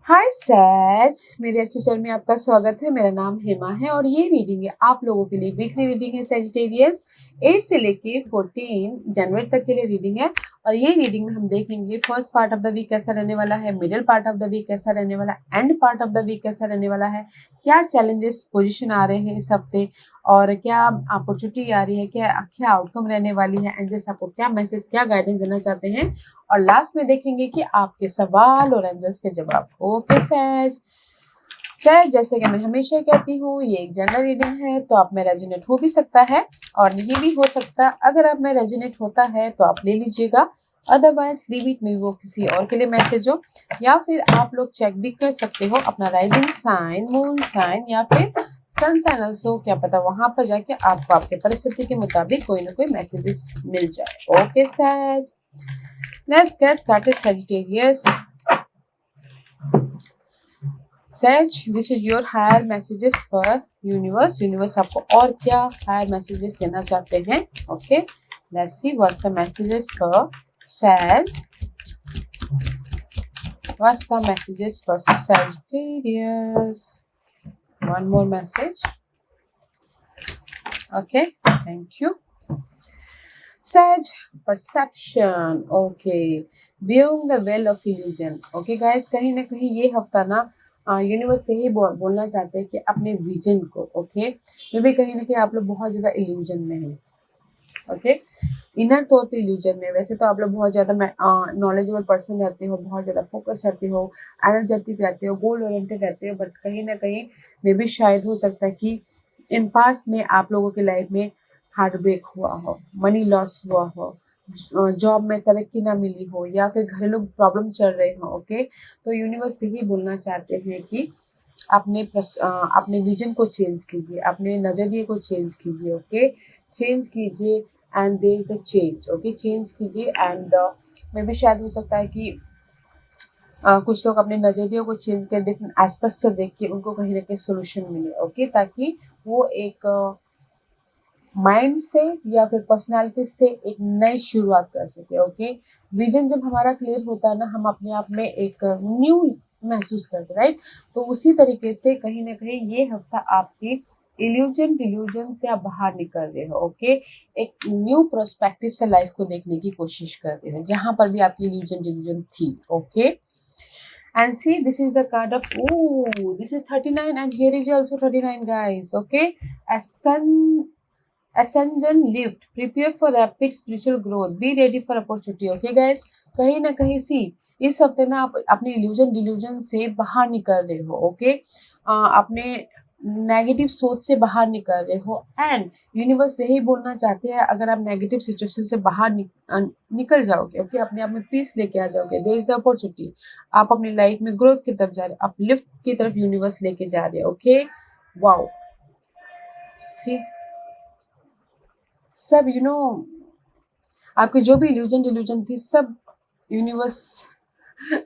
हाय सैज, मेरे इस चैनल में आपका स्वागत है। मेरा नाम हेमा है और ये रीडिंग है आप लोगों के लिए। वीकली रीडिंग है सैजिटेरियस 8 से लेके 14 जनवरी तक के लिए रीडिंग है। और ये रीडिंग में हम देखेंगे first part of the week कैसा रहने वाला है, middle part of the week कैसा रहने वाला है, end part of the week कैसा रहने वाला है, क्या चैलेंजेस पोजिशन आ रहे हैं इस हफ्ते और क्या अपॉर्चुनिटी आ रही है, क्या क्या आउटकम रहने वाली है, एंजल्स आपको क्या मैसेज, क्या गाइडेंस देना चाहते हैं। और लास्ट में देखेंगे कि आपके सवाल और एंजल्स के जवाब। ओके सैज, जैसे कि मैं हमेशा कहती हूँ ये एक जनरल रीडिंग है, तो आप में रेजोनेट हो भी सकता है और नहीं भी हो सकता। अगर आप में रेजोनेट होता है तो आप ले लीजिएगा, अदरवाइज लीव इट में, वो किसी और के लिए मैसेज हो। या फिर आप लोग चेक भी कर सकते हो अपना राइजिंग साइन, मून साइन या फिर सन साइन ऑल्सो, क्या पता वहां पर जाके आपको आपके परिस्थिति के मुताबिक कोई ना कोई मैसेजेस मिल जाए। ओके सैज, let's get started Sagittarius. Sag, this is your higher messages for universe. Universe आपको और क्या higher messages देना चाहते हैं? Okay, let's see what's the messages for Sag. What's the messages for Sagittarius? One more message. Okay, thank you. Sag, perception. Okay, viewing the well of illusion. Okay guys, कहीं ना कहीं ये हफ्ता ना universe से ही बोलना चाहते हैं कि अपने विजन को, ओके, मे भी कहीं ना कहीं आप लोग बहुत ज़्यादा इल्यूजन में हैं। ओके, इनर तौर पे इल्यूजन में। वैसे तो आप लोग बहुत ज़्यादा नॉलेजेबल पर्सन रहते हो, बहुत ज़्यादा फोकस रहते हो, एनर्जेटिक रहते हो, गोल ओरिएंटेड रहते हो, बट कहीं ना कहीं मे भी शायद हो सकता है कि इन पास्ट में आप लोगों की लाइफ में हार्ट ब्रेक हुआ हो, मनी लॉस हुआ हो, जॉब में तरक्की ना मिली हो, या फिर घरेलू प्रॉब्लम चल रहे हो। ओके, तो यूनिवर्स से ही बोलना चाहते हैं कि अपने विजन को चेंज कीजिए, अपने नज़रिए को चेंज कीजिए। ओके, चेंज कीजिए and there is a change. Okay, change कीजिए एंड मे भी शायद हो सकता है कि कुछ लोग अपने नज़रिए को चेंज कर डिफरेंट एस्पेक्ट से देख के उनको कहीं ना कहीं सोल्यूशन मिले। ओके, ताकि वो एक माइंड से या फिर पर्सनालिटी से एक नई शुरुआत कर सके। ओके, विजन जब हमारा क्लियर होता है ना, हम अपने आप में एक न्यू महसूस करते, राइट। तो उसी तरीके से कहीं ना कहीं ये हफ्ता आपकी इल्यूजन डिल्यूजन से आप बाहर निकल रहे हो। ओके, एक न्यू प्रोस्पेक्टिव से लाइफ को देखने की कोशिश कर रहे हो जहां पर भी आपकी इल्यूजन डिल्यूजन थी। Okay, and see, this is the card of, oh, this is 39 and here is also 39 guys. Okay, ascension lift, prepare for rapid spiritual growth, be ready for opportunity. Okay guys, कहीं ना कहीं सी इस हफ्ते ना आप अपने illusion delusion से बाहर निकल रहे हो। ओके, अपने नेगेटिव सोच से बाहर निकल रहे हो एंड यूनिवर्स यही बोलना चाहते हैं, अगर आप नेगेटिव सिचुएशन से बाहर निकल जाओगे, ओके, अपने आप में पीस लेके आ जाओगे, देयर इज द अपॉर्चुनिटी। आप अपनी लाइफ में ग्रोथ की तरफ जा रहे हो, आप लिफ्ट की तरफ यूनिवर्स लेके जा रहे हो। ओके, वाओ, सी सब आपकी जो भी इल्यूजन डिल्यूजन थी सब यूनिवर्स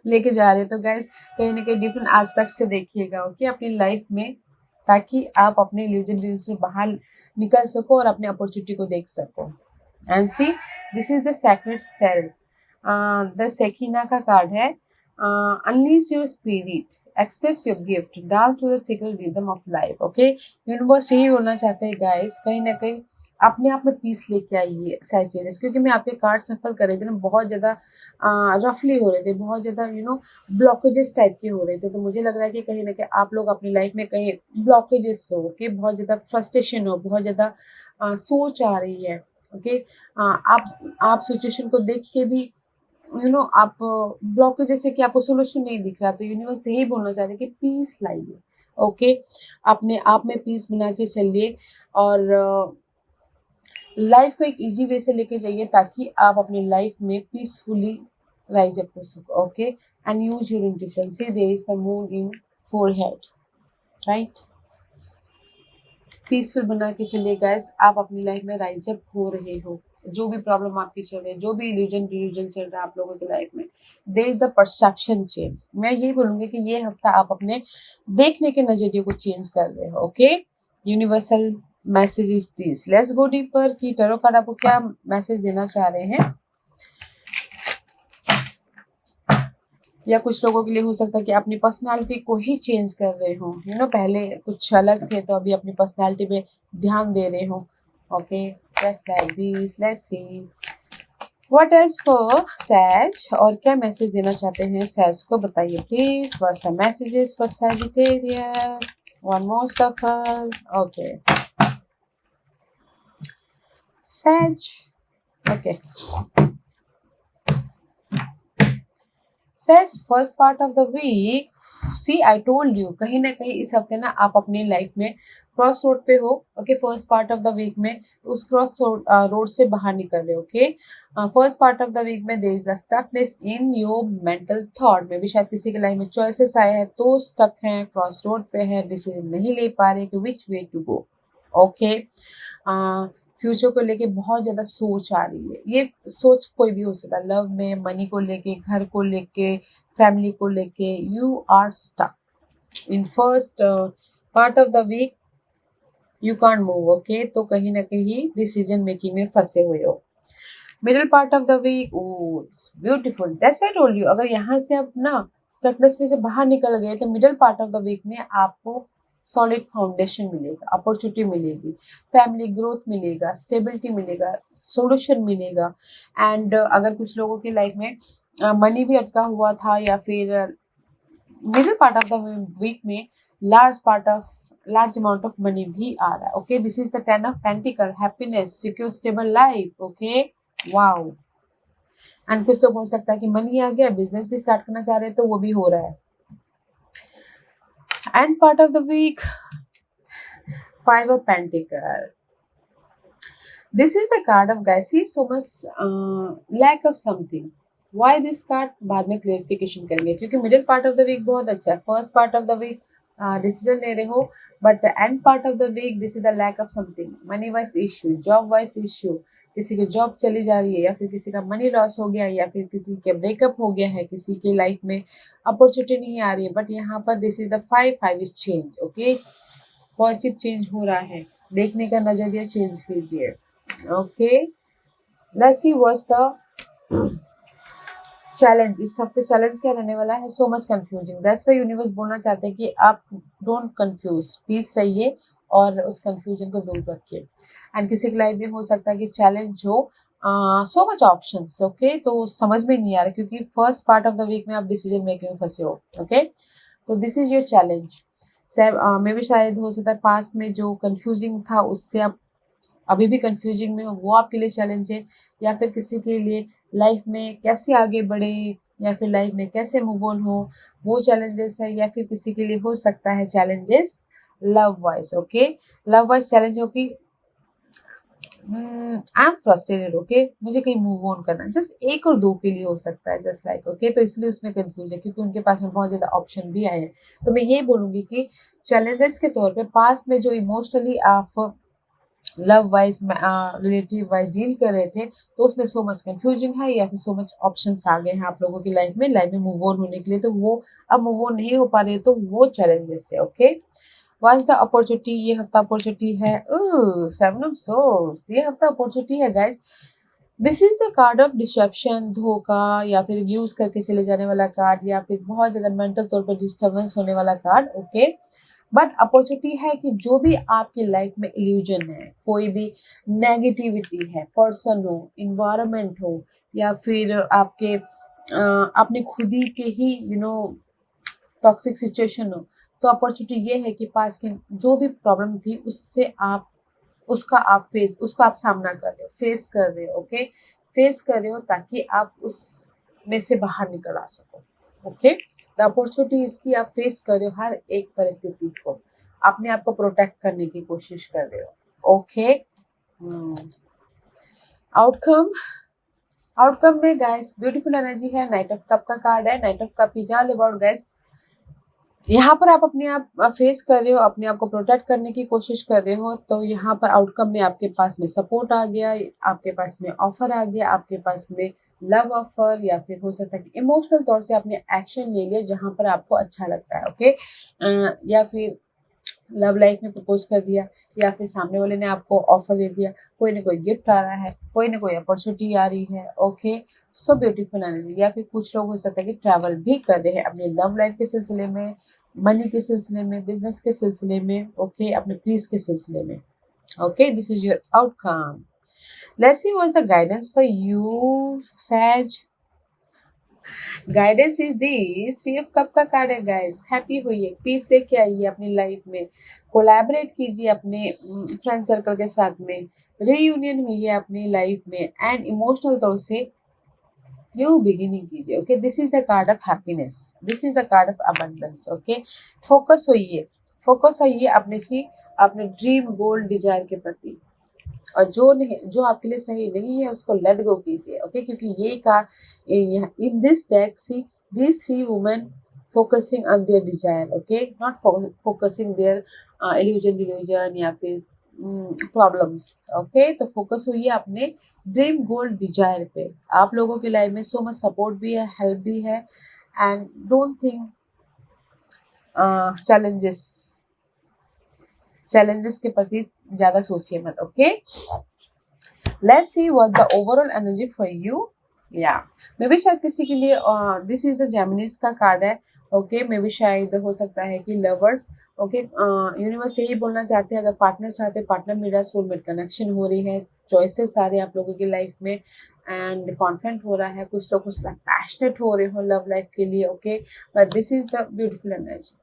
लेके जा रहे हैं। तो गाइज कहीं ना कहीं डिफरेंट एस्पेक्ट से देखिएगा, ओके, अपनी लाइफ में, ताकि आप अपने इल्यूजन डिल्यूजन से बाहर निकल सको और अपने अपॉर्चुनिटी को देख सको। And see, this is the sacred self, the Shekinah का कार्ड है। Unleash your spirit, express your gift, dance to the secret rhythm of life. Okay, universe यही बोलना चाहते हैं गाइस, कहीं ना कहीं अपने आप में पीस लेके आइए सैजिटेरियस, क्योंकि मैं आपके कार्ड सफल कर रही थी ना, बहुत ज़्यादा रफली हो रहे थे, बहुत ज़्यादा ब्लॉकेजेस टाइप के हो रहे थे। तो मुझे लग रहा है कि कहीं ना कहीं आप लोग अपनी लाइफ में कहीं ब्लॉकेजेस हो, कि बहुत ज़्यादा फ्रस्ट्रेशन हो, बहुत ज़्यादा सोच आ रही है। ओके, आप सिचुएशन को देख के भी आप ब्लॉकेज जैसे कि आपको सोल्यूशन नहीं दिख रहा, तो यूनिवर्स यही बोलना चाह रहे हैं कि पीस लाइए। ओके, अपने आप में पीस बना के चलिए और लाइफ को एक इजी वे से लेके जाइए, ताकि आप अपनी लाइफ में पीसफुली राइज अप हो सको। Okay, and use your intuition, see there is the moon in forehead, right. Peaceful बना के चलिए गाइस, आप अपनी लाइफ में राइज अप हो रहे हो। जो भी प्रॉब्लम आपकी चल रही है, जो भी इल्यूजन डिल्यूजन चल रहा है आप लोगों की लाइफ में, there is the perception change. मैं यही बोलूंगी कि ये हफ्ता आप अपने देखने के नजरिए को चेंज कर रहे हो। Okay, universal message is this. Let's go deeper कि टैरो कार्ड आपको क्या मैसेज देना चाह रहे हैं। या कुछ लोगों के लिए हो सकता है कि अपनी पर्सनालिटी को ही चेंज कर रहे हो, पहले कुछ अलग थे तो अभी अपनी पर्सनालिटी पे ध्यान दे रहे हो। Okay, just like this, let's see what else for सैज, और क्या मैसेज देना चाहते हैं सैज को, बताइए please. What's the messages for Sagittarius, one more सफल। ओके सैज, okay says first part of the week, C I told you, कहीं ना कहीं इस हफ्ते ना आप अपनी लाइफ में क्रॉस रोड पे हो। Okay, first part of the week में तो उस क्रॉस रोड से बाहर निकल रहे हो। Okay, first part of the week में there is the stuckness in your mental thought, में भी शायद किसी के लाइफ में चॉइसेस आए हैं तो स्टक हैं, क्रॉस रोड पे है, डिसीजन नहीं ले पा रहे कि which way to go. Okay, future को लेके बहुत ज़्यादा सोच आ रही है। ये सोच कोई भी हो सकता है, लव में, मनी को लेके, घर को लेके, फैमिली को लेके। You are stuck in first part of the week, you can't move. Okay, तो कहीं ना कहीं डिसीजन मेकिंग में फंसे हुए हो। Middle part of the week, oh it's beautiful, that's why I told you, अगर यहाँ से आप ना स्टकनेस में से बाहर निकल गए तो middle part of the week में आपको सॉलिड फाउंडेशन मिलेगा, अपॉर्चुनिटी मिलेगी, फैमिली ग्रोथ मिलेगा, स्टेबिलिटी मिलेगा, सोल्यूशन मिलेगा। एंड अगर कुछ लोगों की लाइफ में मनी भी अटका हुआ था या फिर middle part of the week में लार्ज अमाउंट ऑफ मनी भी आ रहा है। Okay, this is the 10 of pentacle, happiness, secure stable life. Okay, wow. And कुछ लोग हो सकता है कि मनी आ गया, बिजनेस भी स्टार्ट करना चाह रहे हैं तो वो भी हो रहा है। End part of the week, 5 of Pentacle. This is the card of guys. See so much lack of something. Why this card? बाद में क्लियरिफिकेशन करेंगे, क्योंकि middle part of the week बहुत अच्छा है। First part of the week decision ले रहे हो, but end part of the week this is the lack of something, money wise issue, job wise issue, किसी की जॉब चली जा रही है या फिर किसी का मनी लॉस हो गया या फिर किसी के ब्रेकअप हो गया है, किसी की लाइफ में अपॉर्चुनिटी नहीं आ रही है। बट यहाँ पर this is the 5 is change. Okay, positive change हो रहा है, देखने का नजरिया चेंज कीजिए। Okay, let's see what's the challenge. इस हफ्ते चैलेंज क्या रहने वाला है? So much confusing, that's why universe बोलना चाहते हैं कि आप डोंट कंफ्यूज, पीस रहिए और उस कंफ्यूजन को दूर रखिए। एंड किसी की लाइफ में हो सकता है कि चैलेंज हो, सो मच ऑप्शंस। ओके, तो समझ में नहीं आ रहा क्योंकि first part of the week में आप डिसीजन मेकिंग में फंसे हो। ओके, तो दिस इज योर चैलेंज। में भी शायद हो सकता है पास्ट में जो कंफ्यूजिंग था उससे आप अभी भी कंफ्यूजिंग में हो, वो आपके लिए चैलेंज है। या फिर किसी के लिए लाइफ में कैसे आगे बढ़े या फिर लाइफ में कैसे मूव ऑन हो, वो चैलेंजेस है। या फिर किसी के लिए हो सकता है challenges love wise. Okay, love wise challenge हो कि आई एम फ्रस्ट्रेटेड। ओके, मुझे कहीं मूव ऑन करना, जस्ट 1 और 2 के लिए हो सकता है, जस्ट लाइक। ओके, तो इसलिए उसमें कंफ्यूज है क्योंकि उनके पास में बहुत ज़्यादा ऑप्शन भी आए हैं। तो मैं ये बोलूँगी कि चैलेंजेस के तौर पे पास्ट में जो इमोशनली आप love wise relative wise deal कर रहे थे तो उसमें सो मच कंफ्यूजन है या फिर सो मच ऑप्शंस आ गए हैं आप लोगों की लाइफ में मूव ऑन होने के लिए, तो वो अब मूव ऑन नहीं हो पा रहे, तो वो चैलेंजेस है। ओके, वाज द अपॉर्चुनिटी, ये हफ्ता अपॉर्चुनिटी है। 7 ऑफ सोर्ड्स, ये हफ्ता अपॉर्चुनिटी है guys. This is the card of deception, धोखा या फिर यूज करके चले जाने वाला कार्ड या फिर बहुत ज्यादा मेंटल तौर पर डिस्टर्बेंस होने वाला कार्ड। ओके, बट अपॉर्चुनिटी है कि जो भी आपकी लाइफ में इल्यूजन है, कोई भी नेगेटिविटी है, पर्सन हो, इन्वायरमेंट हो या फिर आपके अपने खुद ही के ही टॉक्सिक सिचुएशन हो, तो अपॉर्चुनिटी ये है कि पास की जो भी प्रॉब्लम थी उससे आप उसका आप सामना कर रहे हो, फेस कर रहे हो। ओके, फेस कर रहे हो ताकि आप उस में से बाहर निकल आ सको। ओके, द अपॉर्चुनिटी इसकी आप फेस कर रहे हो हर एक परिस्थिति को, अपने आप को प्रोटेक्ट करने की कोशिश कर रहे हो। ओके, आउटकम में गाइस ब्यूटीफुल एनर्जी है, नाइट ऑफ कप का कार्ड है। Night of cup is all about guys, यहाँ पर आप अपने आप फेस कर रहे हो, अपने आप को प्रोटेक्ट करने की कोशिश कर रहे हो, तो यहाँ पर आउटकम में आपके पास में सपोर्ट आ गया, आपके पास में ऑफर आ गया, आपके पास में लव ऑफर या फिर हो सकता है कि इमोशनल तौर से आपने एक्शन ले लिया जहाँ पर आपको अच्छा लगता है। ओके, या फिर लव लाइफ में प्रपोज कर दिया, या फिर सामने वाले ने आपको ऑफर दे दिया, कोई ना कोई गिफ्ट आ रहा है, कोई ना कोई अपॉर्चुनिटी आ रही है। ओके, सो ब्यूटीफुल एनर्जी। या फिर कुछ लोग हो सकता है कि ट्रैवल भी कर रहे हैं अपने लव लाइफ के सिलसिले में, मनी के सिलसिले में, बिजनेस के सिलसिले में, ओके, अपने पीस के सिलसिले में। Okay, this is your outcome. Let's see what the guidance for you सैज। Guidance is this, three of cup का कार्ड है गाइस। हैप्पी होइए, पीस लेके आइए अपनी लाइफ में, कोलैबोरेट कीजिए अपने फ्रेंड सर्कल के साथ में, रीयूनियन हुई है अपनी लाइफ में, एंड इमोशनल तौर से न्यू बिगिनिंग कीजिए। Okay, this is the card of happiness, this is the card of abundance. Okay, focus होइए, फोकस होइए अपने ड्रीम गोल डिजायर के प्रति, और जो आपके लिए सही नहीं है उसको लेट गो कीजिए। ओके, क्योंकि ये card in this deck, see these three women focusing on their desire, okay, not focusing their illusion या फिर प्रॉब्लम्स। ओके, तो फोकस हुई है अपने ड्रीम गोल डिजायर पे। आप लोगों की लाइफ में सो मच सपोर्ट भी है, हेल्प भी है, एंड डोंट थिंक चैलेंजेस के प्रति ज्यादा सोचिए मत। Okay, let's see what the overall energy for you. या मे बी शायद किसी के लिए दिस इज द जेमिनीज का कार्ड है। ओके, मे बी शायद हो सकता है कि लवर्स, ओके, यूनिवर्स यही बोलना चाहते हैं, अगर पार्टनर चाहते हैं, पार्टनर मेरा सोलमेट कनेक्शन हो रही है, चॉइसेस आ रहे हैं आप लोगों की लाइफ में, एंड कॉन्फिडेंट हो रहा है, कुछ लोग कुछ पैशनेट हो रहे हो लव लाइफ के लिए। Okay, but this is the beautiful energy,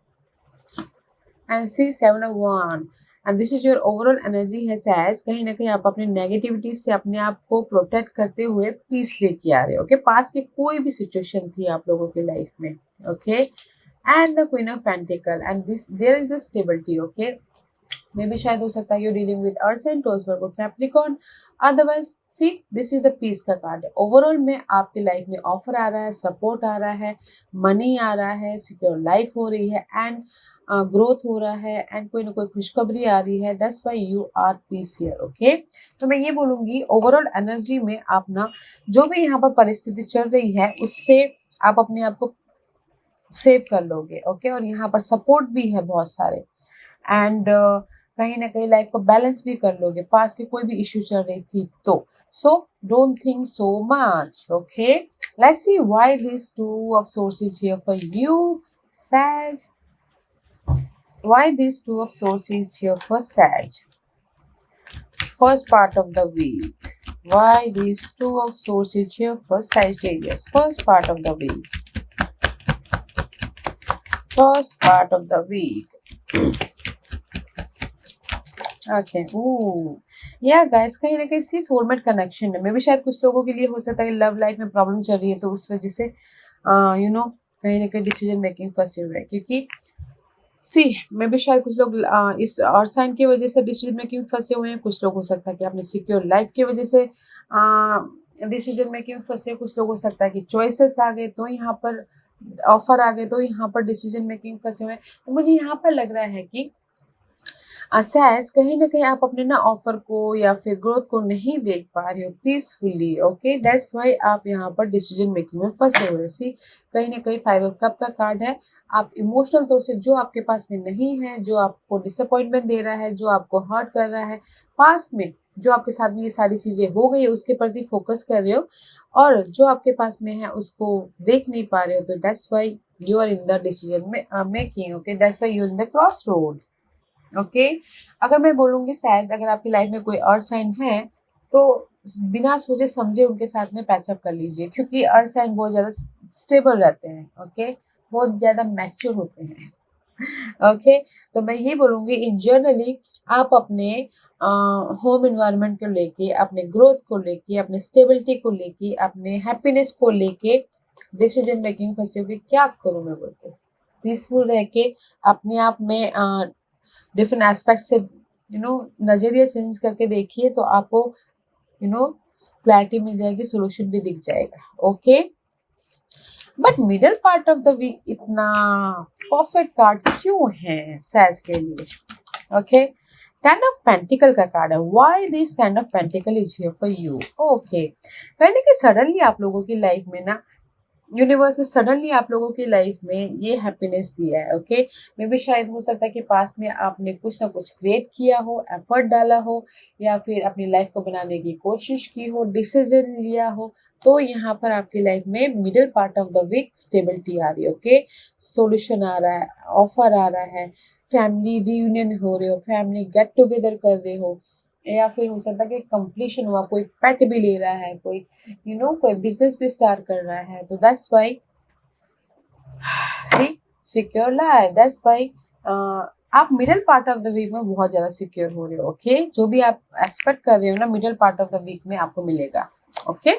and see seven of one, and this is your overall energy है सैज। कहीं ना कहीं आप अपनी नेगेटिविटी से अपने आप को प्रोटेक्ट करते हुए पीस लेके आ रहे हो। ओके, पास की कोई भी सिचुएशन थी आप लोगों की लाइफ में। Okay, and the queen of pentacle, and this there is the stability. Okay, maybe शायद हो सकता है you dealing with earth and Taurus Virgo Capricorn, otherwise see this is the peace का कार्ड है। Overall में आपकी life में offer आ रहा है, सपोर्ट आ रहा है, मनी आ रहा है, सिक्योर लाइफ हो रही है, एंड ग्रोथ हो रहा है, एंड कोई ना कोई खुशखबरी आ रही है। That's why you are peace here. Okay, तो मैं ये बोलूंगी ओवरऑल एनर्जी में आप ना जो भी यहाँ पर परिस्थिति चल रही है उससे आप अपने आप को सेव कर लोगे। ओके, और यहाँ पर सपोर्ट भी है बहुत सारे, एंड कहीं ना कहीं लाइफ को बैलेंस भी कर लोगे। पास की कोई भी इश्यू चल रही थी तो so don't think so much. Okay, let's see why this two of swords is here for you सैज। Why these two of swords is here for Sag? First part of the week. Why these two of swords is here for Sagittarius? First part of the week. First part of the week. Okay. Ooh. या guys, कहीं ना कहीं सी soulmate connection है। मे भी शायद कुछ लोगों के लिए हो सकता है लव लाइफ में प्रॉब्लम चल रही है, तो उस वजह से कहीं ना कहीं डिसीजन मेकिंग फंसे हुए है, क्योंकि सी मे भी शायद कुछ लोग इस और साइन की वजह से डिसीजन मेकिंग फंसे हुए हैं। कुछ लोग हो सकता है कि अपने सिक्योर लाइफ की वजह से डिसीजन मेकिंग फंसे। कुछ लोग हो सकता है कि चॉइसेस आ गए तो यहाँ पर ऑफर आ गए तो यहाँ पर डिसीजन मेकिंग फंसे हुए हैं। तो मुझे यहाँ पर लग रहा है कि असैस कहीं ना कहीं आप अपने ना ऑफर को या फिर ग्रोथ को नहीं देख पा रहे हो पीसफुली। ओके, दैट्स व्हाई आप यहाँ पर डिसीजन मेकिंग में फंसे हुए हो। सी कहीं ना कहीं फाइव ऑफ कप का कार्ड है। आप इमोशनल तौर से जो आपके पास में नहीं है, जो आपको डिसअपॉइंटमेंट दे रहा है, जो आपको हर्ट कर रहा है, पास्ट में जो आपके साथ में ये सारी चीजें हो गई है उसके प्रति फोकस कर रहे हो, और जो आपके पास में है उसको देख नहीं पा रहे हो। तो that's why you are in the decision making. Okay, that's why you are in the cross road. Okay, अगर मैं बोलूँगी सैज, अगर आपकी लाइफ में कोई अर्थ साइन है तो बिना सोचे समझे उनके साथ में पैचअप कर लीजिए, क्योंकि अर्थ साइन बहुत ज़्यादा स्टेबल रहते हैं। ओके, बहुत ज़्यादा मैच्योर होते हैं। ओके, तो मैं ये बोलूँगी इन जनरली आप अपने होम इन्वायरमेंट को लेके, अपने ग्रोथ को लेके, अपने स्टेबिलिटी को लेके, अपने हैप्पीनेस को लेके डिसीजन मेकिंग फंसे हो कि क्या करूँ मैं बोल के, पीसफुल रह के अपने आप में डिफरेंट एस्पेक्ट से नजरिया चेंज करके देखिए, तो आपको क्लैरिटी मिल जाएगी, सोल्यूशन भी दिख जाएगा। Okay, but middle part of the week इतना परफेक्ट कार्ड क्यों है सैज के लिए? ओके, टेन ऑफ पेंटिकल का कार्ड है। Why this ten of pentacle is here for you? Okay, कहने कि सडनली आप लोगों की लाइफ में ना यूनिवर्स ने सडनली आप लोगों की लाइफ में ये हैप्पीनेस दिया है। ओके, मे भी शायद हो सकता है कि पास्ट में आपने कुछ ना कुछ क्रिएट किया हो, एफर्ट डाला हो, या फिर अपनी लाइफ को बनाने की कोशिश की हो, डिसीजन लिया हो। तो यहाँ पर आपकी लाइफ में middle part of the week stability आ रही है। ओके, सोल्यूशन आ रहा है, ऑफर आ रहा है, फैमिली रियूनियन हो रहे हो, फैमिली गेट टुगेदर कर रहे हो, या फिर हो सकता है कि कंप्लीशन हुआ, कोई पेट भी ले रहा है, कोई कोई बिजनेस भी स्टार्ट कर रहा है। तो that's why see secure life, that's why आप middle part of the week में बहुत ज्यादा सिक्योर हो रहे हो। ओके, जो भी आप एक्सपेक्ट कर रहे हो ना, middle part of the week में आपको मिलेगा। Okay,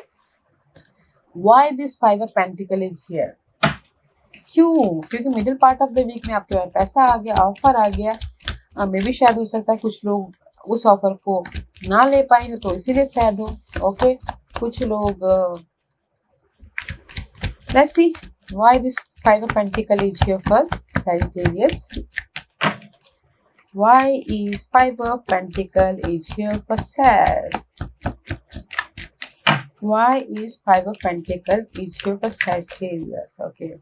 why this five of pentacle is here? क्यों? क्योंकि middle part of the week में आपके पास पैसा आ गया, ऑफर आ गया। मे भी शायद हो सकता है कुछ लोग उस ऑफर को ना ले पाए हो तो इसीलिए सैड हो। ओके, कुछ लोग let's see why this five of pentacle is here for Sagittarius. Why is five of pentacle is here for Sag? Why is five of pentacle is here for Sagittarius? Okay,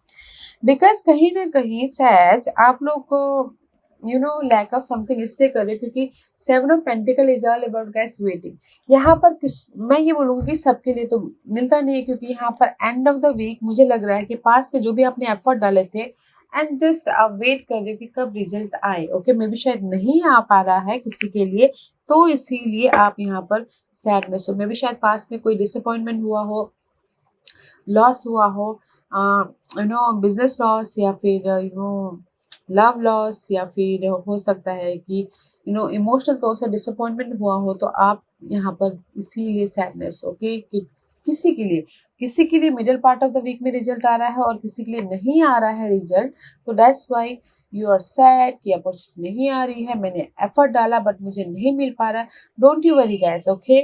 because कहीं ना कहीं सैज आप लोग को lack of something इसलिए कर रहे हो क्योंकि seven of pentacle is all about guys waiting. यहाँ पर मैं ये बोलूँगी कि सबके लिए तो मिलता नहीं है, क्योंकि यहाँ पर एंड ऑफ द वीक मुझे लग रहा है कि पास्ट में जो भी आपने एफर्ट डाले थे एंड जस्ट आप वेट कर रहे हो कि कब रिजल्ट आए। ओके, मे भी शायद नहीं आ पा रहा है किसी के लिए, तो इसीलिए आप यहाँ पर सैडनेस हो। मे भी शायद पास्ट में कोई डिसअपॉइंटमेंट हुआ हो, लॉस हुआ हो, बिजनेस लॉस, या फिर लव लॉस, या फिर हो सकता है कि इमोशनल तौर से डिसअपॉइंटमेंट हुआ हो, तो आप यहाँ पर इसीलिए सैडनेस। ओके, किसी के लिए middle part of the week में रिजल्ट आ रहा है और किसी के लिए नहीं आ रहा है रिजल्ट, तो that's why you are sad कि अपॉर्चुनिटी नहीं आ रही है, मैंने एफर्ट डाला बट मुझे नहीं मिल पा रहा है। Don't you worry guys. Okay,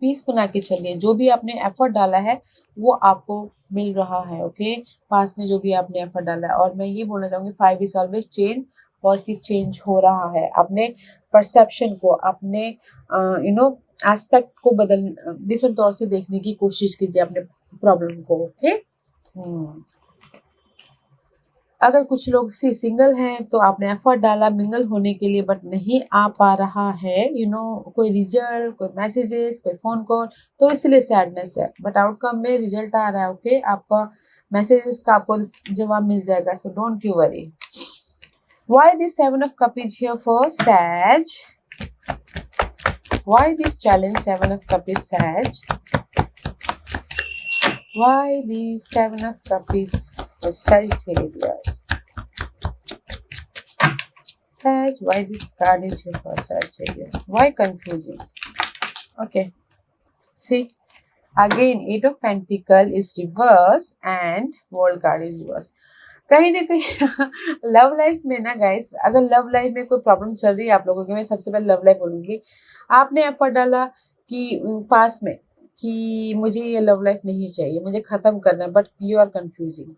peace बना के चलिए, जो भी आपने एफर्ट डाला है वो आपको मिल रहा है। ओके, पास में जो भी आपने एफर्ट डाला है। और मैं ये बोलना चाहूँगी five is always change, positive change हो रहा है। अपने परसेप्शन को, अपने एस्पेक्ट को डिफरेंट तौर से देखने की कोशिश कीजिए अपने प्रॉब्लम को। ओके, अगर कुछ लोग सिंगल हैं तो आपने एफर्ट डाला मिंगल होने के लिए बट नहीं आ पा रहा है, कोई रिजल्ट, कोई मैसेजेस, कोई फोन कॉल, तो इसलिए सैडनेस है। बट आउटकम में रिजल्ट आ रहा है। ओके, आपका मैसेजेस का आपको जवाब मिल जाएगा, so don't you worry. Why this seven of cup is here for सैज? Why this challenge seven of cup is सैज? Why the seven of cups is for Sagittarius? Sag, why this card is here for Sagittarius? Why confusing? Okay, see, again 8 of Pentacle is reverse and World card is reverse. कहीं ना कहीं love life में ना guys, अगर love life में कोई problem चल रही है आप लोगों की, मैं सबसे पहले लव लाइफ बोलूँगी। आपने एफर्ट डाला कि पास्ट में कि मुझे ये लव लाइफ नहीं चाहिए, मुझे ख़त्म करना है, but you are confusing.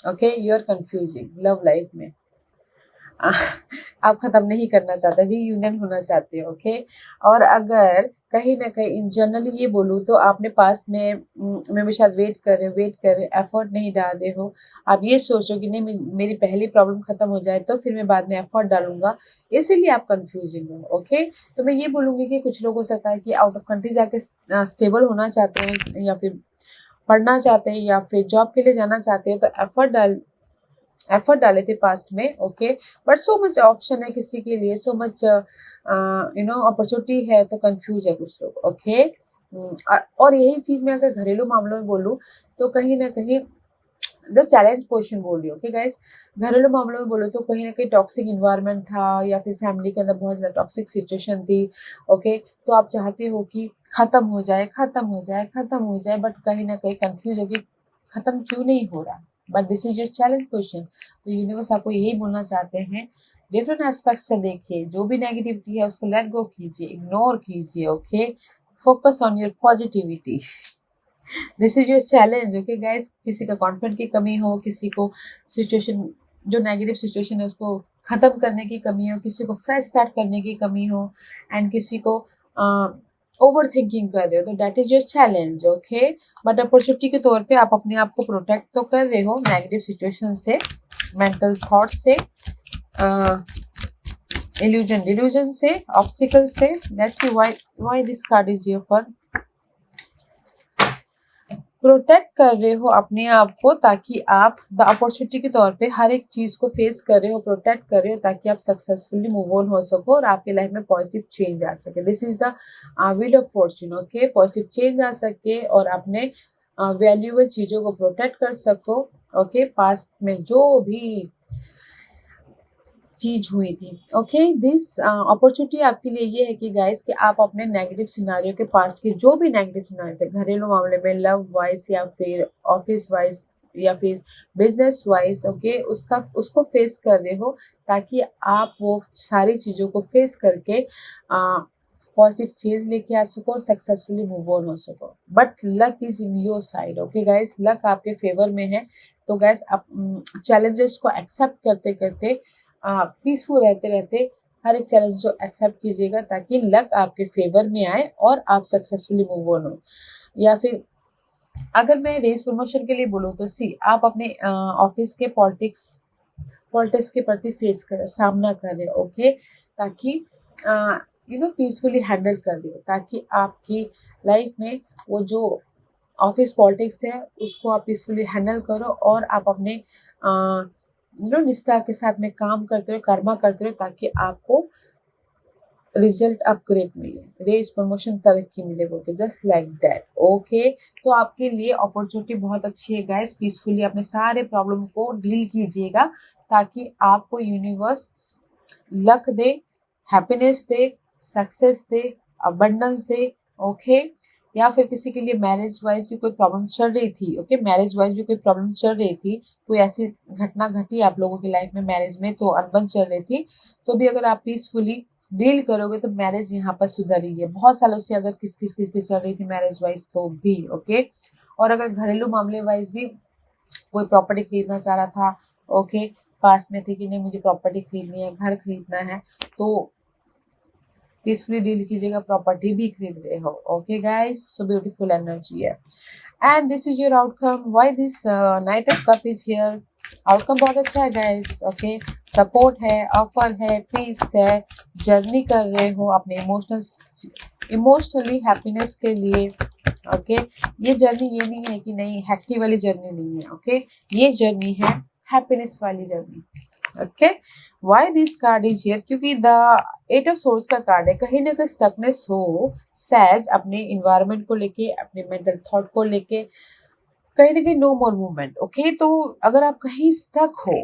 Okay, you are confusing love life में। आप ख़त्म नहीं करना चाहते, रीयूनियन होना चाहते हो। ओके, और अगर कहीं ना कहीं इन जनरली ये बोलूँ तो आपने पास्ट में भी शायद वेट कर रहे एफर्ट नहीं डाल रहे हो। आप ये सोच रहे हो कि नहीं, मेरी पहली प्रॉब्लम ख़त्म हो जाए तो फिर मैं बाद में एफर्ट डालूंगा, इसीलिए आप कंफ्यूजिंग हो। ओके, तो मैं ये बोलूँगी कि कुछ लोग हो सकता है कि आउट ऑफ कंट्री जाके स्टेबल होना चाहते हैं, या फिर पढ़ना चाहते हैं, या फिर जॉब के लिए जाना चाहते हैं, तो एफर्ट डाले थे पास्ट में। Okay, but so much option है किसी के लिए, सो मच अपॉर्चुनिटी है, तो कंफ्यूज है कुछ लोग। ओके, और यही चीज़ मैं अगर घरेलू मामलों में बोलूँ तो कहीं ना कहीं द चैलेंज पोर्शन बोल रही हूँ। ओके गाइस, घरेलू मामलों में बोलो तो कहीं ना कहीं टॉक्सिक इन्वायरमेंट था, या फिर फैमिली के अंदर बहुत ज़्यादा टॉक्सिक सिचुएशन थी। ओके, तो आप चाहते हो कि ख़त्म हो जाए, बट कहीं ना कहीं कंफ्यूज हो कि ख़त्म क्यों नहीं हो रहा। But this is your challenge question. तो यूनिवर्स आपको यही बोलना चाहते हैं, डिफरेंट एस्पेक्ट से देखिए, जो भी नेगेटिविटी है उसको लेट गो कीजिए, इग्नोर कीजिए। Okay, focus on your positivity. This is your challenge. Okay guys, किसी का कॉन्फिडेंट की कमी हो, किसी को सिचुएशन, जो नेगेटिव सिचुएशन है उसको ख़त्म करने की कमी हो, किसी को फ्रेश स्टार्ट करने की कमी हो, एंड किसी को ओवर थिंकिंग कर रहे हो तो that is your challenge, okay. But opportunity के तौर पे आप अपने आप को प्रोटेक्ट तो कर रहे हो नेगेटिव सिचुएशन से, मेंटल थॉट से, इल्यूजन डिल्यूजन से, ऑब्स्टिकल से। Let's see why this card is here for. Protect कर रहे हो अपने आप को ताकि आप द अपॉर्चुनिटी के तौर पे हर एक चीज को फेस कर रहे हो, प्रोटेक्ट कर रहे हो ताकि आप सक्सेसफुली मूव ऑन हो सको और आपकी लाइफ में पॉजिटिव चेंज आ सके। This is the wheel of fortune, okay. Positive change आ सके और अपने वैल्यूएबल चीजों को प्रोटेक्ट कर सको, ओके। पास्ट में जो भी चीज हुई थी, ओके। दिस अपॉर्चुनिटी आपके लिए ये है कि गाइस कि आप अपने नेगेटिव सिनारियो के पास्ट के जो भी नेगेटिव सिनारियो थे, घरेलू मामले में, लव वाइज या फिर ऑफिस वाइज या फिर बिजनेस वाइज, ओके, उसको फेस कर रहे हो ताकि आप वो सारी चीज़ों को फेस करके पॉजिटिव चीज लेके आ सको और सक्सेसफुली मूव ऑन हो सको। But luck is in your side, okay guys. Luck आपके फेवर में है। तो गाइस आप चैलेंजेस को एक्सेप्ट करते करते पीसफुल रहते रहते हर एक चैलेंज को एक्सेप्ट कीजिएगा ताकि लक आपके फेवर में आए और आप सक्सेसफुली मूव ऑन हो। या फिर अगर मैं रेस प्रमोशन के लिए बोलूँ तो सी आप अपने ऑफिस के पॉलिटिक्स के प्रति फेस कर सामना करें, ओके, ताकि पीसफुली हैंडल कर दे ताकि आपकी लाइफ में वो जो ऑफिस पॉलिटिक्स है उसको आप पीसफुली हैंडल करो और आप अपने निष्ठा के साथ में काम करते रहो, कर्मा करते रहो ताकि आपको रिजल्ट अपग्रेड मिले, रेस प्रमोशन तरक्की मिले, बोल के जस्ट लाइक दैट, ओके। तो आपके लिए अपॉर्चुनिटी बहुत अच्छी है गाइस। पीसफुली अपने सारे प्रॉब्लम को डील कीजिएगा ताकि आपको यूनिवर्स लक दे, हैप्पीनेस दे, सक्सेस दे, अबंडेंस दे, ओके। या फिर किसी के लिए मैरिज वाइज भी कोई प्रॉब्लम चल रही थी, ओके, मैरिज वाइज भी कोई प्रॉब्लम चल रही थी, कोई ऐसी घटना घटी आप लोगों की लाइफ में मैरिज में तो अनबन चल रही थी, तो भी अगर आप पीसफुली डील करोगे तो मैरिज यहाँ पर सुधर रही है। बहुत सालों से अगर किस चल रही थी मैरिज वाइज तो भी, ओके। और अगर घरेलू मामले वाइज भी कोई प्रॉपर्टी खरीदना चाह रहा था, ओके, पास में थे कि नहीं मुझे प्रॉपर्टी खरीदनी है, घर खरीदना है, तो पीसफुली डील कीजिएगा, प्रॉपर्टी भी खरीद रहे हो, okay guys. So beautiful energy है and this is your outcome. Why this knight of cup is here. Outcome बहुत अच्छा है गाइस, ओके। सपोर्ट है, ऑफर है, पीस है, जर्नी कर रहे हो अपने इमोशनली हैप्पीनेस के लिए, ओके। ये जर्नी ये नहीं है कि नहीं हेक्टिक वाली जर्नी नहीं है, ओके। ये जर्नी है हैप्पीनेस वाली journey, okay. Why this card is here, क्योंकि द 8 ऑफ सोर्ड्स का कार्ड है। कहीं ना कहीं स्टकनेस हो सैज अपने इन्वायरमेंट को लेके, अपने मेंटल थॉट को लेके, कहीं ना कहीं नो मोर मूवमेंट, ओके। तो अगर आप कहीं स्टक हो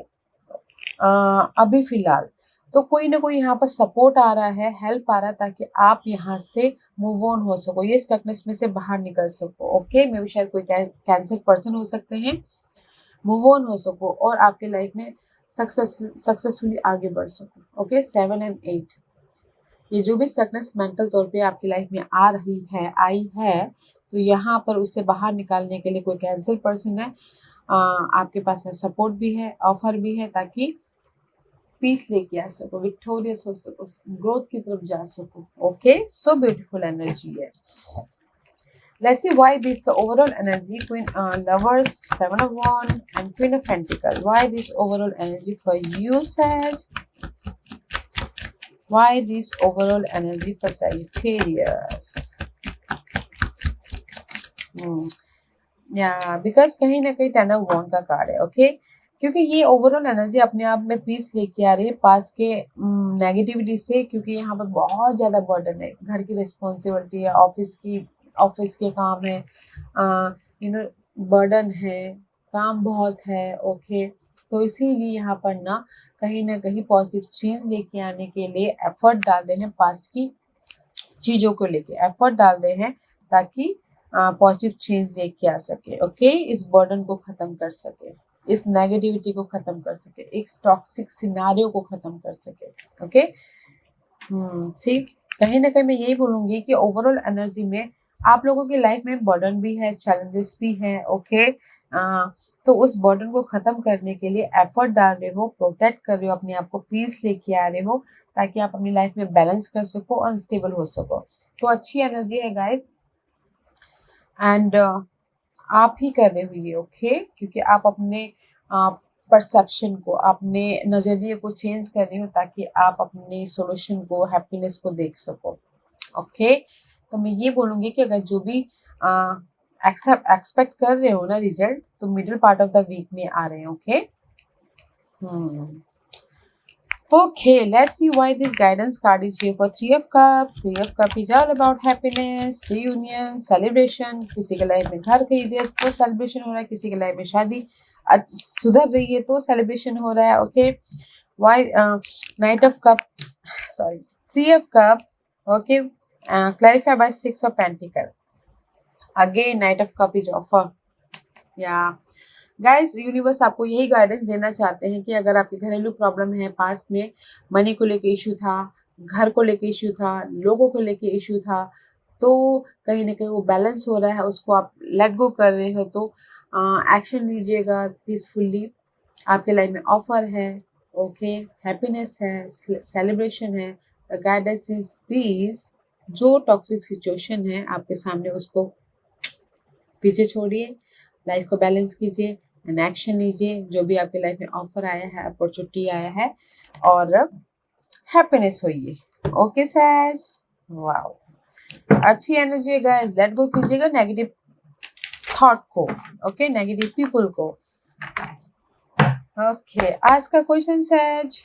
अभी फिलहाल तो कोई ना कोई यहाँ पर सपोर्ट आ रहा है, हेल्प आ रहा है ताकि आप यहाँ से मूव ऑन हो सको, ये स्टकनेस में से बाहर निकल सको, ओके। मे भी शायद कोई कैंसर पर्सन हो सकते हैं, मूव ऑन हो सको और आपके लाइफ में सक्सेसफुली आगे बढ़ सको, ओके। 7 एंड 8 ये जो भी स्टकनेस मेंटल तौर पे आपकी लाइफ में आ रही है, आई है, तो यहाँ पर उससे बाहर निकालने के लिए कोई कैंसर पर्सन है, आपके पास में सपोर्ट भी है, ऑफर भी है ताकि पीस लेके आ सको, विक्टोरियस हो सको, ग्रोथ की तरफ जा सको, ओके। सो ब्यूटीफुल एनर्जी है। Let's see why this overall energy, Queen Lovers, 7 of Wands and Queen of Pentacles. Why this overall energy for you, Sag? Why this overall energy for Sagittarius? Because कहीं ना कहीं 10 of वॉन्ड का card है, okay. क्योंकि ये overall energy अपने आप में पीस लेके आ रही है पास के नेगेटिविटी से, क्योंकि यहाँ पर बहुत ज़्यादा बर्डन है, घर की रिस्पॉन्सिबिलिटी है, ऑफिस के काम है, बर्डन है, काम बहुत है, ओके। तो इसीलिए यहाँ पर ना कहीं पॉजिटिव चेंज लेके आने के लिए एफर्ट डाल रहे हैं, पास्ट की चीज़ों को लेके एफर्ट डाल रहे हैं ताकि पॉजिटिव चेंज लेके आ सके, ओके। इस बर्डन को खत्म कर सके, इस नेगेटिविटी को खत्म कर सके, एक टॉक्सिक सिनारियो को खत्म कर सके, ओके। सी कहीं ना कहीं मैं यही बोलूंगी कि ओवरऑल एनर्जी में आप लोगों की लाइफ में बर्डन भी है, चैलेंजेस भी हैं, ओके। तो उस बर्डन को ख़त्म करने के लिए एफर्ट डाल रहे हो, प्रोटेक्ट कर रहे हो, अपने आप को पीस लेके आ रहे हो ताकि आप अपनी लाइफ में बैलेंस कर सको, अनस्टेबल हो सको। तो अच्छी एनर्जी है गाइस, एंड आप ही कर रहे हो ये, ओके, क्योंकि आप अपने परसेप्शन को, अपने नज़रिए को चेंज कर रहे हो ताकि आप अपने सॉल्यूशन को, हैप्पीनेस को देख सको। ओके, तो मैं ये बोलूँगी कि अगर जो भी एक्सपेक्ट कर रहे हो ना रिजल्ट, तो middle part of the week में आ रहे हैं। Okay, Okay, let's see why this guidance card is here for Three of Cups. Three of Cups is all about happiness, reunion, celebration. किसी के लाइफ में घर खरीदे तो सेलिब्रेशन हो रहा है, किसी के लाइफ में शादी सुधर रही है तो सेलिब्रेशन हो रहा है। Okay, why Knight of Cup, sorry, Three of Cup. Okay, clarify by Six of Pentacle. Again, Knight of Cup is offer. Yeah. Guys, universe आपको यही गाइडेंस देना चाहते हैं कि अगर आपकी घरेलू प्रॉब्लम है, पास्ट में मनी को लेके इशू था, घर को लेके इशू था, लोगों को लेके इशू था, तो कहीं ना कहीं वो बैलेंस हो रहा है, उसको आप लेट गो कर रहे हो, तो एक्शन लीजिएगा पीसफुली। आपके लाइफ में ऑफर है, ओके, हैप्पीनेस है, सेलिब्रेशन है। द गाइडेंस इज दीज, जो टॉक्सिक सिचुएशन है आपके सामने उसको पीछे छोड़िए, लाइफ को बैलेंस कीजिए एंड एक्शन लीजिए। जो भी आपके लाइफ में ऑफर आया है, अपॉर्चुनिटी आया है, और हैप्पीनेस होइए। ओके सैज, वाओ, अच्छी एनर्जी है गाइस। लेट गो कीजिएगा नेगेटिव थॉट को, ओके, नेगेटिव पीपल को। ओके, आज का क्वेश्चन सैज,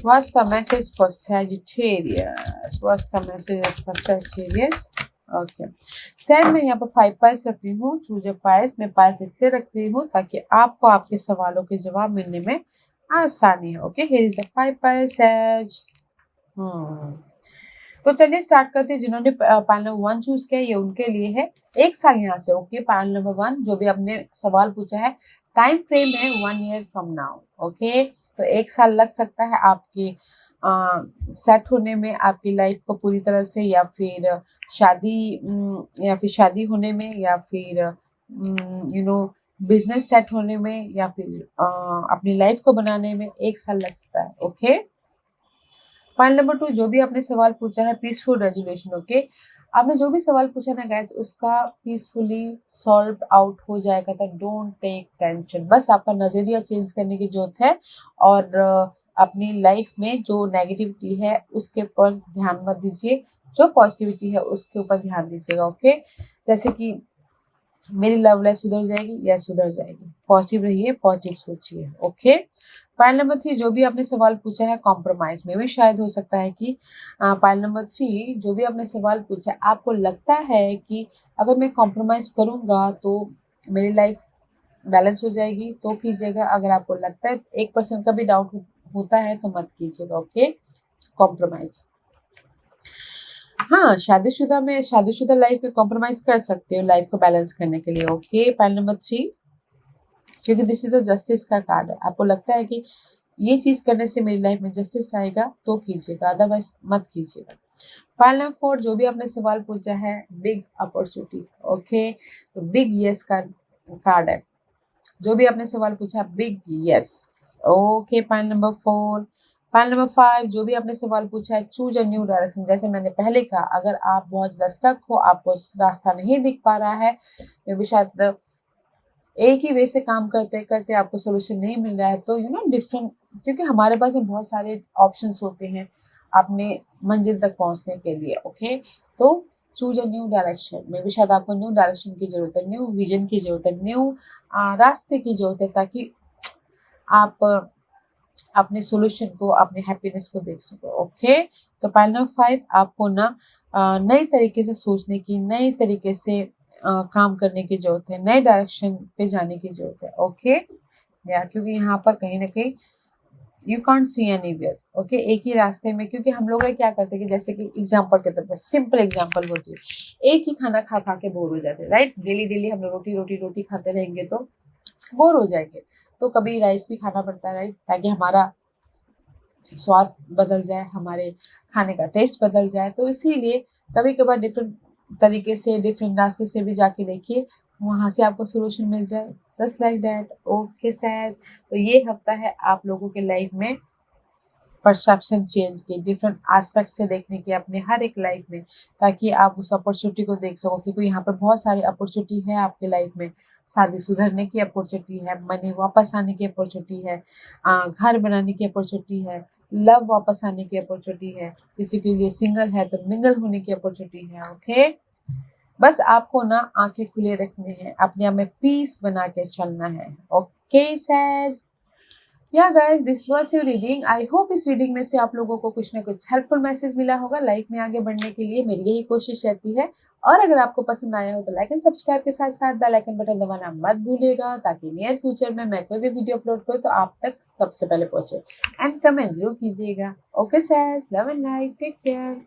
what's the message for Sagittarius? What's the message for Sagittarius? Okay, सैज मैं यहाँ पर 5 पाइल्स रख रही हूँ। चूज अ पाइल्स, मैं पाइल्स इसलिए रख रही हूँ ताकि आपको आपके सवालों के जवाब मिलने में आसानी हो। Okay, here is the 5 piles सैज। तो चलिए स्टार्ट करते हैं। जिन्होंने पाइल नंबर 1 चूज किया, ये उनके लिए है। 1 साल यहाँ से। ओके, पाइल नंबर 1, जो भी आपने सवाल पूछा है, टाइम फ्रेम है 1 ईयर फ्रॉम नाउ। ओके, तो 1 साल लग सकता है आपकी सेट होने में, आपकी लाइफ को पूरी तरह से, या फिर शादी होने में, या फिर बिजनेस सेट होने में, या फिर अपनी लाइफ को बनाने में 1 साल लग सकता है। ओके, पॉइंट नंबर 2, जो भी आपने सवाल पूछा है, पीसफुल रेजोल्यूशन। ओके, आपने जो भी सवाल पूछा ना गाइस, उसका पीसफुली सॉल्व आउट हो जाएगा। तो डोंट टेक टेंशन, बस आपका नजरिया चेंज करने की जरूरत है, और अपनी लाइफ में जो नेगेटिविटी है उसके ऊपर ध्यान मत दीजिए, जो पॉजिटिविटी है उसके ऊपर ध्यान दीजिएगा। ओके, जैसे कि मेरी लव लाइफ सुधर जाएगी, या सुधर जाएगी। पॉजिटिव रहिए, पॉजिटिव सोचिए। ओके, पॉइंट नंबर 3, जो भी आपने सवाल पूछा है, कॉम्प्रोमाइज में भी शायद हो सकता है कि पॉइंट नंबर 3, जो भी आपने सवाल पूछा है, आपको लगता है कि अगर मैं कॉम्प्रोमाइज करूंगा तो मेरी लाइफ बैलेंस हो जाएगी, तो कीजिएगा। अगर आपको लगता है 1% का भी डाउट होता है तो मत कीजिएगा। Okay, compromise. हाँ, शादीशुदा लाइफ में कॉम्प्रोमाइज कर सकते हो लाइफ को बैलेंस करने के लिए। ओके, पॉइंट नंबर 3, क्योंकि दिस इज द जस्टिस का कार्ड है। आपको लगता है कि ये चीज करने से मेरी लाइफ में जस्टिस आएगा तो कीजिएगा, अदरवाइज मत कीजिएगा। पॉइंट नंबर 4, जो भी आपने सवाल पूछा है, बिग अपॉर्चुनिटी। ओके, तो बिग यस का कार्ड है। जो भी आपने सवाल पूछा, big yes. Okay, point number 4। Point number 5, जो भी आपने सवाल पूछा है, चूज अ न्यू डायरेक्शन। जैसे मैंने पहले कहा, अगर आप बहुत ज़्यादा स्टक हो, आपको रास्ता नहीं दिख पा रहा है, मे बी शायद एक ही वे से काम करते करते आपको सोल्यूशन नहीं मिल रहा है, तो डिफरेंट, क्योंकि हमारे पास में बहुत सारे ऑप्शंस होते हैं अपने मंजिल तक पहुंचने के लिए। ओके, तो choose a new direction. May be शायद आपको न्यू डायरेक्शन की जरूरत है, न्यू विजन की जरूरत है, न्यू रास्ते की जरूरत है, ताकि आप अपने सोल्यूशन को, अपने हैप्पीनेस को देख सको। ओके, तो पॉइंट नंबर 5, आपको ना नई तरीके से सोचने की, नई तरीके से काम करने की जरूरत है, नए डायरेक्शन पे जाने की जरूरत है। ओके, या क्योंकि यहाँ पर कहीं ना कहीं you can't see anywhere. Okay, एक ही रास्ते में, क्योंकि हम लोग क्या करते हैं कि जैसे कि एग्जांपल के तौर पर, सिंपल एग्जांपल होती है, एक ही खाना खा खा के बोर हो जाते हैं, राइट। डेली डेली हम लोग रोटी रोटी रोटी खाते रहेंगे तो बोर हो जाएंगे, तो कभी राइस भी खाना पड़ता है, राइट, ताकि हमारा स्वाद बदल जाए, हमारे खाने का टेस्ट बदल जाए। तो इसीलिए कभी कभार डिफरेंट तरीके से, डिफरेंट रास्ते से भी जाके देखिए, वहाँ से आपको सोल्यूशन मिल जाए, जस्ट लाइक दैट। ओके सैज, तो ये हफ्ता है आप लोगों के लाइफ में परसेप्शन चेंज की, डिफरेंट एस्पेक्ट से देखने की अपने हर एक लाइफ में, ताकि आप उस अपॉर्चुनिटी को देख सको, क्योंकि यहाँ पर बहुत सारी अपॉर्चुनिटी है आपके लाइफ में। शादी सुधरने की अपॉर्चुनिटी है, मनी वापस आने की अपॉर्चुनिटी है, घर बनाने की अपॉर्चुनिटी है, लव वापस आने की अपॉर्चुनिटी है, किसी के लिए सिंगल है तो मिंगल होने की अपॉर्चुनिटी है। ओके, बस आपको ना आंखें खुले रखने हैं, अपने आप में पीस बना के चलना है। ओके सैज, या guys, this was your reading. I hope इस रीडिंग में से आप लोगों को कुछ ना कुछ हेल्पफुल मैसेज मिला होगा लाइफ में आगे बढ़ने के लिए। मेरी यही कोशिश रहती है। और अगर आपको पसंद आया हो तो लाइक एंड सब्सक्राइब के साथ साथ बेल आइकन बटन दबाना मत भूलिएगा, ताकि नियर फ्यूचर में मैं कोई भी वीडियो अपलोड करूँ तो आप तक सबसे पहले पहुंचे। एंड कमेंट जरूर कीजिएगा। ओके सैस, love and light, take care.